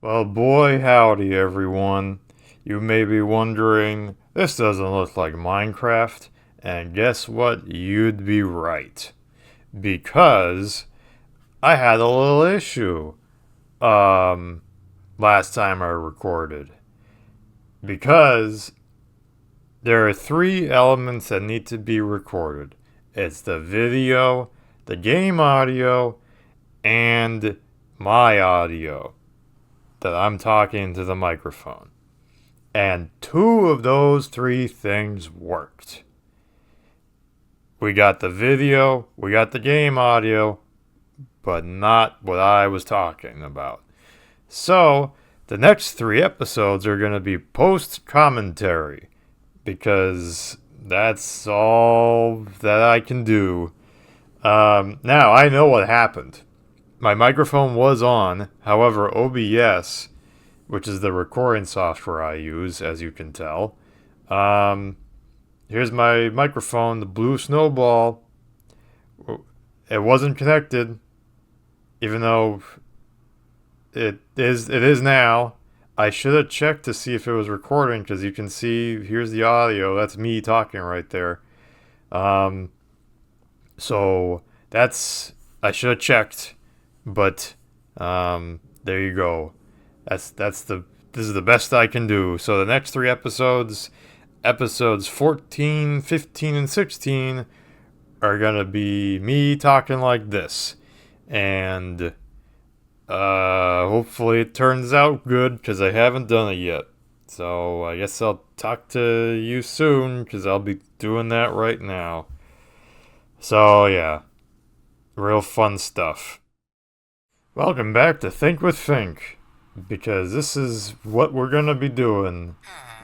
Well, boy, howdy, everyone. You may be wondering, this doesn't look like Minecraft, and guess what? You'd be right. Because I had a little issue, um, last time I recorded. Because there are three elements that need to be recorded. It's the video, the game audio, and my audio that I'm talking to the microphone. And two of those three things worked. We got the video, we got the game audio, but not what I was talking about. So, the next three episodes are going to be post commentary, because that's all that I can do. Now, I know what happened. My microphone was on, however, OBS, which is the recording software I use, as you can tell. Here's my microphone, the blue snowball. It wasn't connected, even though it is now. I should have checked to see if it was recording, because you can see, here's the audio. That's me talking right there. So that's, I should have checked. But there you go. This is the best I can do. So the next three episodes 14, 15, and 16 are gonna be me talking like this. And hopefully it turns out good, because I haven't done it yet. So I guess I'll talk to you soon, because I'll be doing that right now. So yeah, real fun stuff. Welcome back to Think with Think, because this is what we're going to be doing.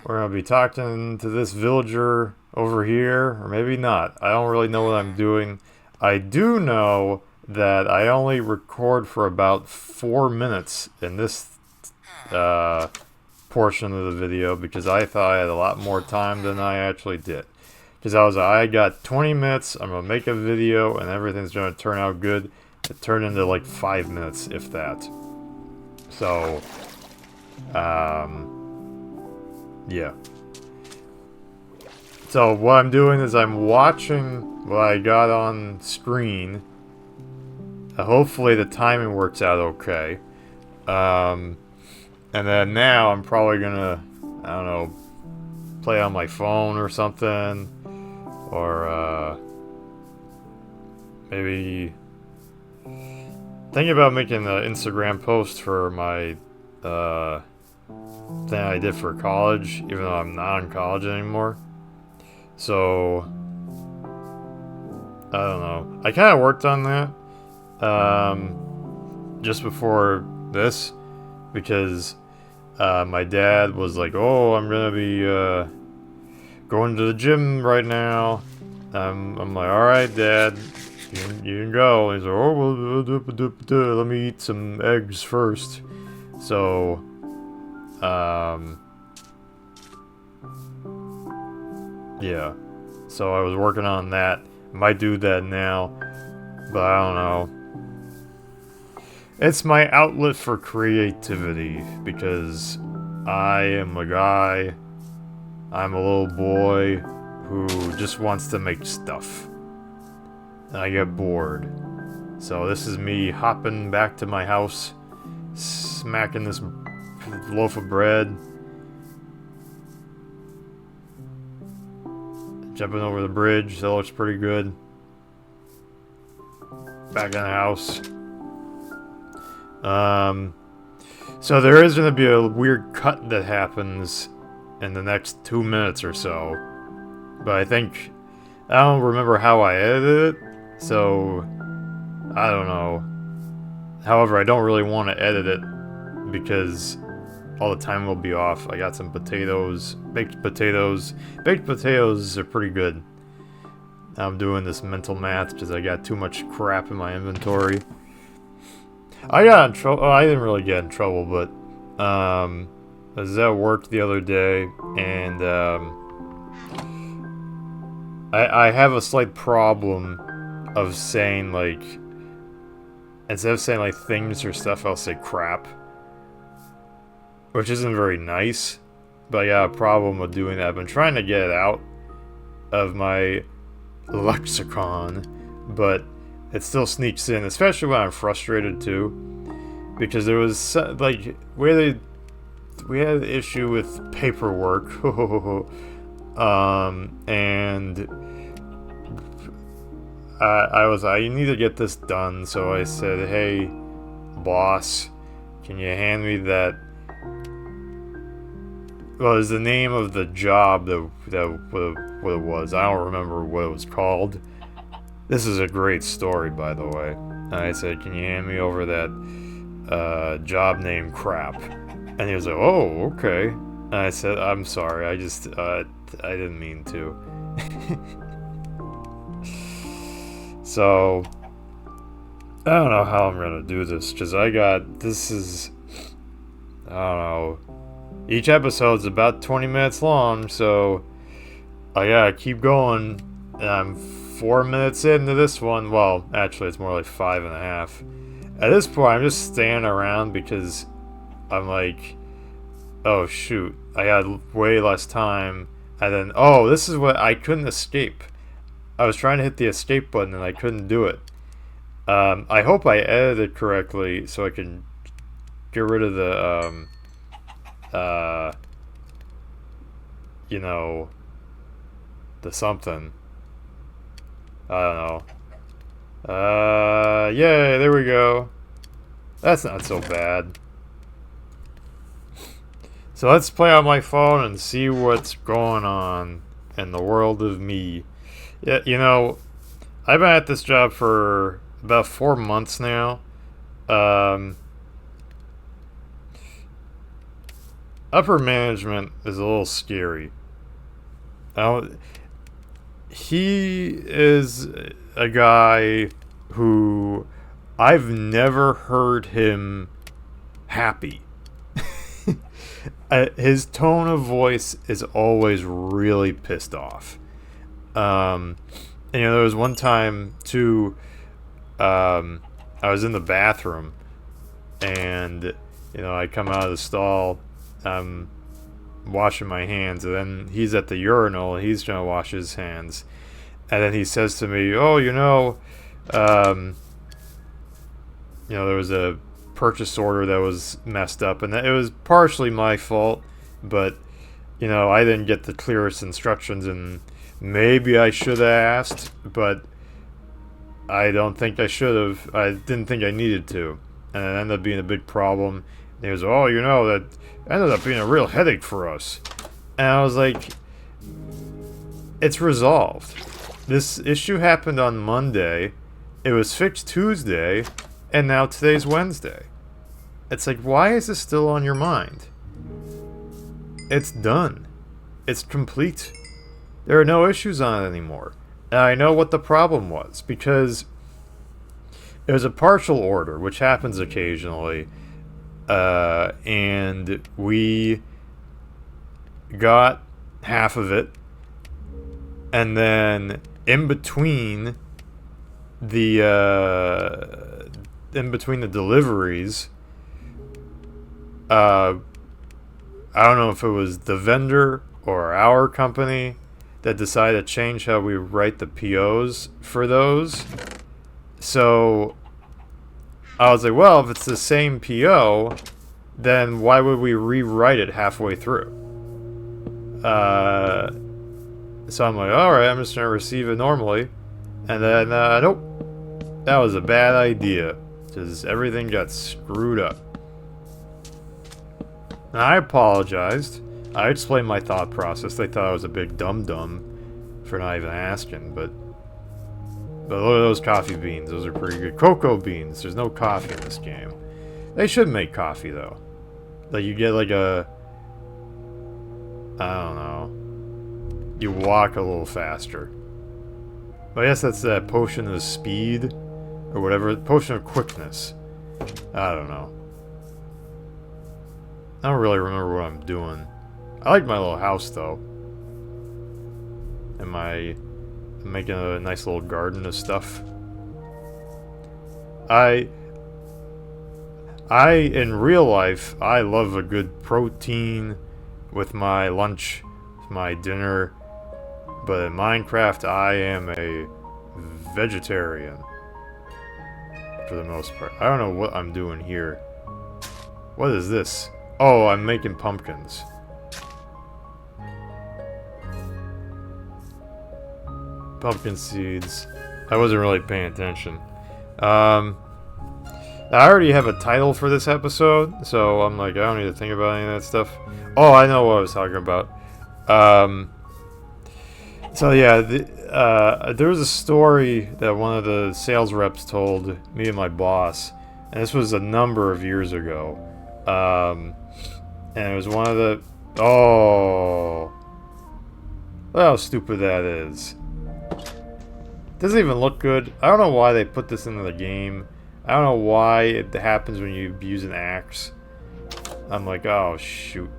We're going to be talking to this villager over here, or maybe not. I don't really know what I'm doing. I do know that I only record for about 4 minutes in this portion of the video, because I thought I had a lot more time than I actually did. Because I got 20 minutes, I'm going to make a video, and everything's going to turn out good. It turned into like 5 minutes, if that. So, yeah. So what I'm doing is I'm watching what I got on screen. Hopefully the timing works out okay. And then now I'm probably gonna, I don't know, play on my phone or something. Or, maybe thinking about making an Instagram post for my thing I did for college, even though I'm not in college anymore. So I don't know. I kind of worked on that just before this, because my dad was like, "Oh, I'm gonna be going to the gym right now." I'm like, "All right, Dad. You can go." He's like, "Oh, well, let me eat some eggs first." So, yeah. So I was working on that. Might do that now, but I don't know. It's my outlet for creativity, because I am a guy. I'm a little boy who just wants to make stuff. And I get bored. So this is me hopping back to my house, smacking this loaf of bread, jumping over the bridge. That looks pretty good. Back in the house. So there is going to be a weird cut that happens in the next 2 minutes or so. But I don't remember how I edited it. So, I don't know. However, I don't really want to edit it, because all the time will be off. I got some potatoes, baked potatoes. Baked potatoes are pretty good. I'm doing this mental math because I got too much crap in my inventory. I got in trouble. Oh, I didn't really get in trouble, but I was at work the other day, and I have a slight problem of saying, like, instead of saying like things or stuff, I'll say crap. which isn't very nice. But I got a problem with doing that. I've been trying to get it out of my lexicon, but it still sneaks in, especially when I'm frustrated too. Because there was like we had an issue with paperwork, and I need to get this done. So I said, "Hey, boss, can you hand me that?" Well, it's the name of the job what it was. I don't remember what it was called. This is a great story, by the way. And I said, "Can you hand me over that job name crap?" And he was like, "Oh, okay." And I said, "I'm sorry. I didn't mean to." So I don't know how I'm gonna do this, because I don't know. Each episode's about 20 minutes long, so I gotta keep going. And I'm 4 minutes into this one. Well, actually, it's more like 5.5. At this point, I'm just standing around because I'm like, oh shoot, I got way less time. And then, oh, this is what I couldn't escape. I was trying to hit the escape button and I couldn't do it. I hope I edited correctly so I can get rid of the, you know, the something. I don't know. Yeah, there we go. That's not so bad. So let's play on my phone and see what's going on in the world of me. Yeah, you know, I've been at this job for about 4 months now. Upper management is a little scary. Now, he is a guy who I've never heard him happy. His tone of voice is always really pissed off. And, you know, there was one time too, I was in the bathroom and, you know, I come out of the stall, I'm washing my hands, and then he's at the urinal and he's trying to wash his hands. And then he says to me, "Oh, you know, there was a purchase order that was messed up, and it was partially my fault, but, you know, I didn't get the clearest instructions, and maybe I should have asked, but I don't think I should have. I didn't think I needed to, and it ended up being a big problem." And he was, "Oh, you know, that ended up being a real headache for us." And I was like, it's resolved. This issue happened on Monday, it was fixed Tuesday, and now today's Wednesday. It's like, why is this still on your mind? It's done. It's complete. There are no issues on it anymore. And I know what the problem was, because it was a partial order, which happens occasionally, and we got half of it, and then in between the deliveries, I don't know if it was the vendor or our company that decided to change how we write the POs for those. So I was like, well, if it's the same PO, then why would we rewrite it halfway through? So I'm like, alright, I'm just going to receive it normally. And then, nope. That was a bad idea. Because everything got screwed up. And I apologized. I explained my thought process. They thought I was a big dum-dum for not even asking, but look at those coffee beans. Those are pretty good. Cocoa beans. There's no coffee in this game. They should make coffee, though. Like, you get like a... I don't know. You walk a little faster. But I guess that's that potion of speed, or whatever. Potion of quickness. I don't know. I don't really remember what I'm doing. I like my little house, though. I'm making a nice little garden of stuff. I In real life, I love a good protein with my lunch, my dinner. But in Minecraft, I am a vegetarian. For the most part. I don't know what I'm doing here. What is this? Oh, I'm making pumpkins. Pumpkin seeds. I wasn't really paying attention. I already have a title for this episode, so I'm like, I don't need to think about any of that stuff. Oh, I know what I was talking about. So yeah, there was a story that one of the sales reps told me and my boss, and this was a number of years ago. And it was one of the... Oh! Look how stupid that is. Doesn't even look good. I don't know why they put this into the game. I don't know why it happens when you use an axe. I'm like, oh shoot.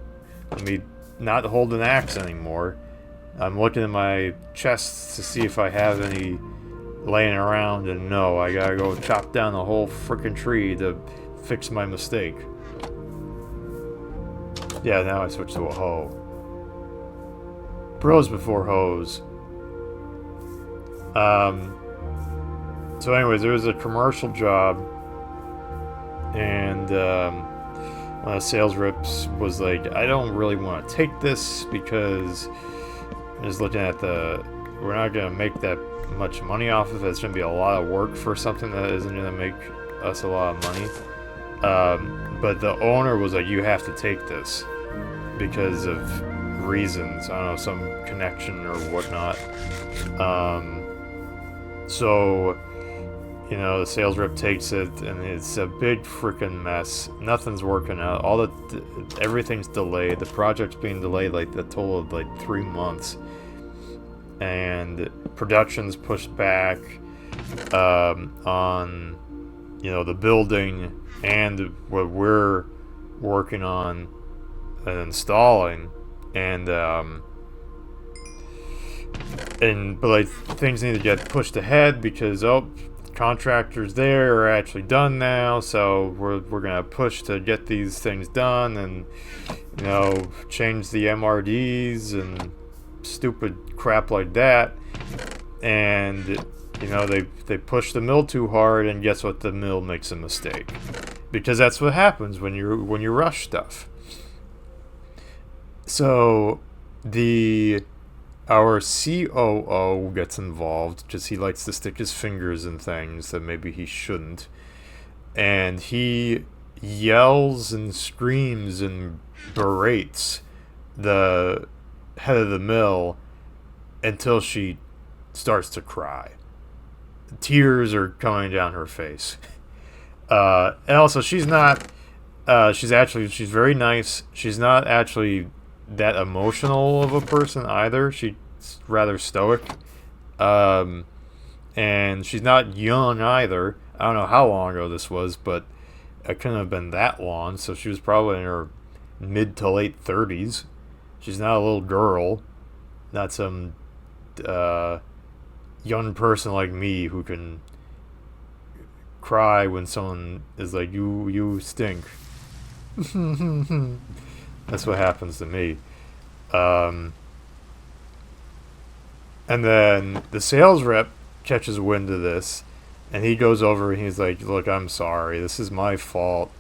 Let me not hold an axe anymore. I'm looking at my chests to see if I have any laying around, and no, I gotta go chop down the whole frickin' tree to fix my mistake. Yeah, now I switch to a hoe. Bros before hoes. So anyways, there was a commercial job, and one of the sales reps was like, I don't really want to take this because I'm just looking at we're not going to make that much money off of it. It's going to be a lot of work for something that isn't going to make us a lot of money. But the owner was like, you have to take this because of reasons. I don't know, some connection or whatnot. So, you know, the sales rep takes it, and it's a big freaking mess. Nothing's working out. Everything's delayed. The project's being delayed like a total of like 3 months, and production's pushed back on, you know, the building and what we're working on and installing, but like things need to get pushed ahead because contractors there are actually done now, so we're gonna push to get these things done, and you know, change the MRDs and stupid crap like that. And you know, they push the mill too hard, and guess what? The mill makes a mistake, because that's what happens when you rush stuff. So our COO gets involved because he likes to stick his fingers in things that maybe he shouldn't, and he yells and screams and berates the head of the mill until she starts to cry. Tears are coming down her face. And also, she's very nice. She's not actually that emotional of a person either. She's rather stoic. And she's not young either. I don't know how long ago this was, but it couldn't have been that long. So she was probably in her mid to late 30s. She's not a little girl. Not some young person like me who can cry when someone is like, you stink. That's what happens to me. And then the sales rep catches wind of this, and he goes over and he's like, look, I'm sorry. This is my fault.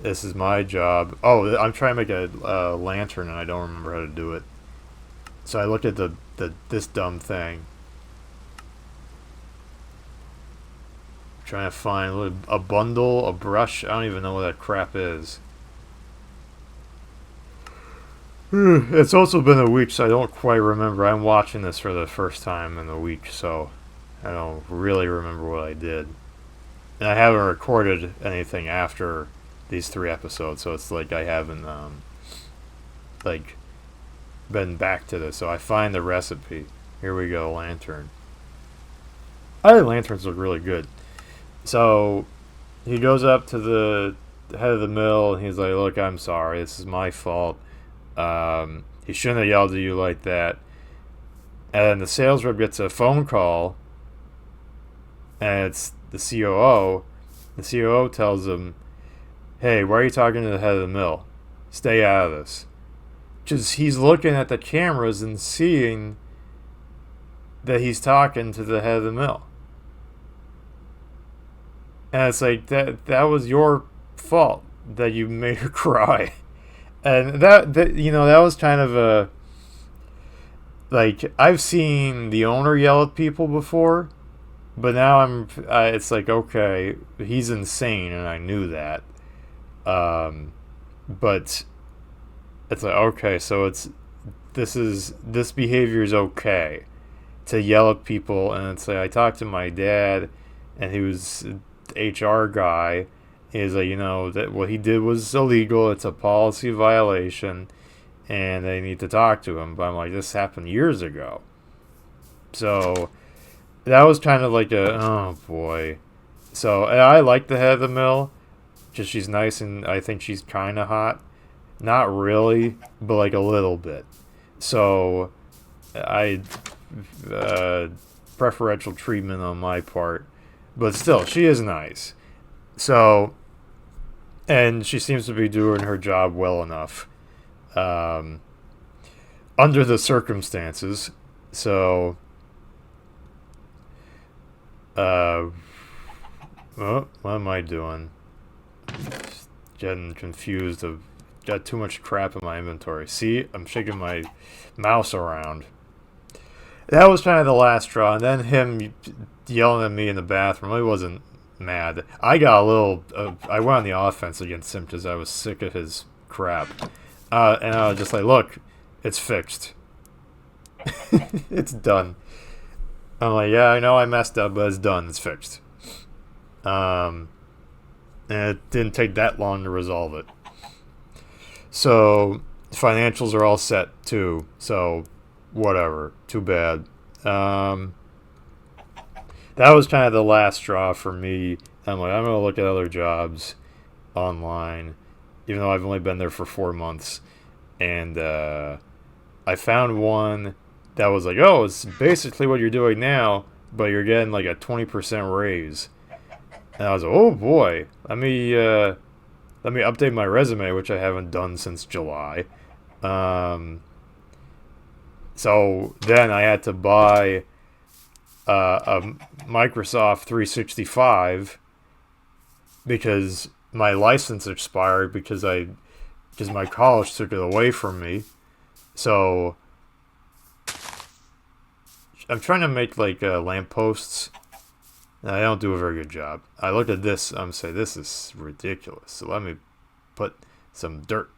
This is my job. Oh, I'm trying to make a lantern, and I don't remember how to do it. So I looked at this dumb thing. Trying to find a bundle, a brush. I don't even know what that crap is. It's also been a week, so I don't quite remember. I'm watching this for the first time in a week, so I don't really remember what I did. And I haven't recorded anything after these 3 episodes, so it's like I haven't been back to this. So I find the recipe. Here we go, lantern. I think lanterns look really good. So he goes up to the head of the mill, and he's like, look, I'm sorry. This is my fault. He shouldn't have yelled at you like that. And then the sales rep gets a phone call, and it's the COO. The COO tells him, Hey, why are you talking to the head of the mill? Stay out of this. Just he's looking at the cameras and seeing that he's talking to the head of the mill. And it's like that was your fault that you made her cry. And that that was kind of a like I've seen the owner yell at people before, but now it's like okay, he's insane and I knew that. But it's like okay, so this behavior is okay to yell at people, and it's like I talked to my dad, and he was HR guy. Is like that what he did was illegal. It's a policy violation, and they need to talk to him. But I'm like, this happened years ago, so that was kind of like a oh boy. So and I like the head of the mill, just she's nice and I think she's kind of hot. Not really, but like a little bit. So I preferential treatment on my part, but still, she is nice. So, and she seems to be doing her job well enough um, under the circumstances. So, uh, oh, what am I doing? Just getting confused. Of got too much crap in my inventory. See, I'm shaking my mouse around. That was kind of the last straw, and then him yelling at me in the bathroom. I wasn't mad. I got a little. I went on the offense against him because I was sick of his crap, and I was just like, "Look, it's fixed. It's done." I'm like, "Yeah, I know I messed up, but it's done. It's fixed." And it didn't take that long to resolve it. So financials are all set too. So whatever. Too bad. That was kind of the last straw for me. I'm like, I'm gonna look at other jobs online, even though I've only been there for 4 months, and I found one that was like, oh, it's basically what you're doing now, but you're getting like a 20% raise. And I was like, oh boy, let me update my resume, which I haven't done since July. So then I had to buy a Microsoft 365 because my license expired because my college took it away from me. So I'm trying to make like lampposts. And I don't do a very good job. I look at this, I'm saying this is ridiculous. So let me put some dirt.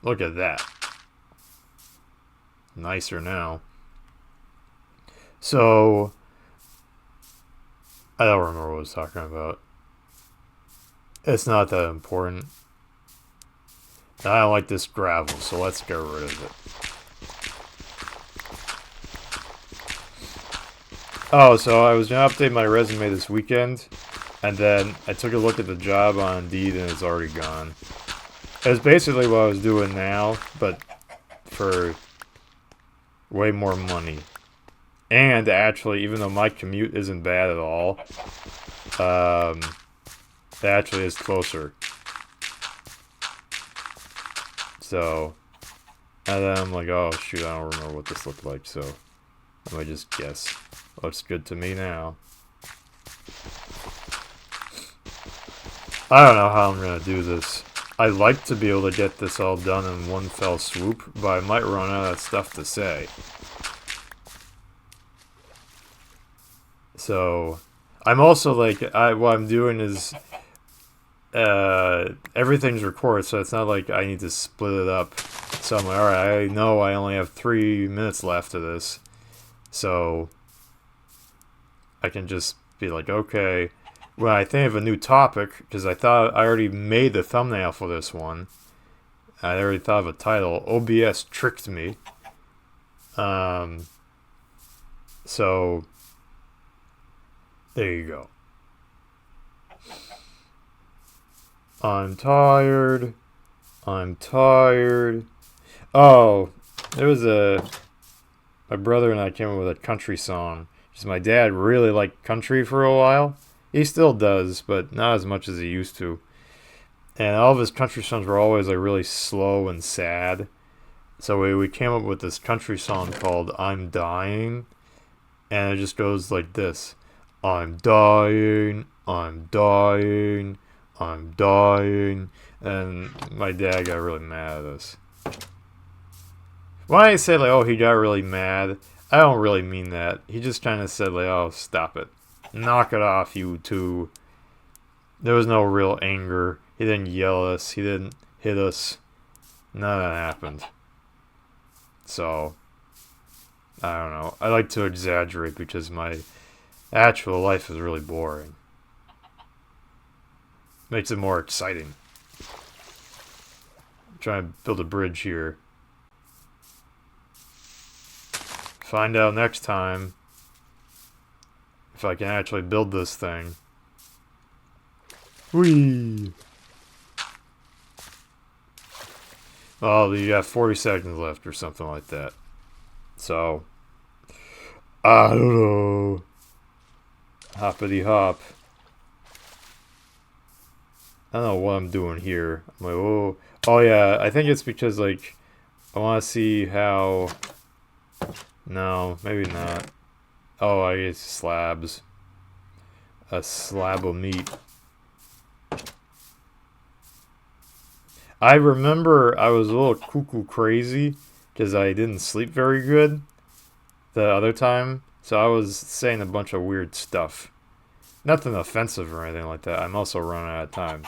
Look at that. Nicer now. So I don't remember what I was talking about. It's not that important. I don't like this gravel, so let's get rid of it. Oh, so I was going to update my resume this weekend, and then I took a look at the job on Indeed, and it's already gone. It's basically what I was doing now, but for way more money. And actually, even though my commute isn't bad at all, it actually is closer. So, and then I'm like, oh shoot, I don't remember what this looked like, so let me just guess. Looks good to me now. I don't know how I'm gonna do this. I'd like to be able to get this all done in one fell swoop, but I might run out of stuff to say. So, I'm also like, what I'm doing is, everything's recorded, so it's not like I need to split it up. So I'm like, alright, I know I only have 3 minutes left of this, so I can just be like, okay, well, I think of a new topic, because I thought I already made the thumbnail for this one. I already thought of a title. OBS tricked me. So there you go. I'm tired. Oh, there was my brother and I came up with a country song. Because my dad really liked country for a while. He still does, but not as much as he used to. And all of his country songs were always like really slow and sad. So we came up with this country song called I'm Dying. And it just goes like this. I'm dying, I'm dying, I'm dying. And my dad got really mad at us. When I say like, oh, he got really mad, I don't really mean that. He just kind of said like, oh, stop it. Knock it off, you two. There was no real anger. He didn't yell at us. He didn't hit us. None of that happened. So, I don't know. I like to exaggerate because my actual life is really boring. Makes it more exciting. I'm trying to build a bridge here. Find out next time if I can actually build this thing. Whee! Oh, you got 40 seconds left or something like that. So, I don't know. Hoppity hop. I don't know what I'm doing here. I'm like, whoa. Oh yeah, I think it's because like I want to see how. No, maybe not. Oh, I guess slabs. A slab of meat. I remember I was a little cuckoo crazy because I didn't sleep very good the other time. So I was saying a bunch of weird stuff. Nothing offensive or anything like that. I'm also running out of time.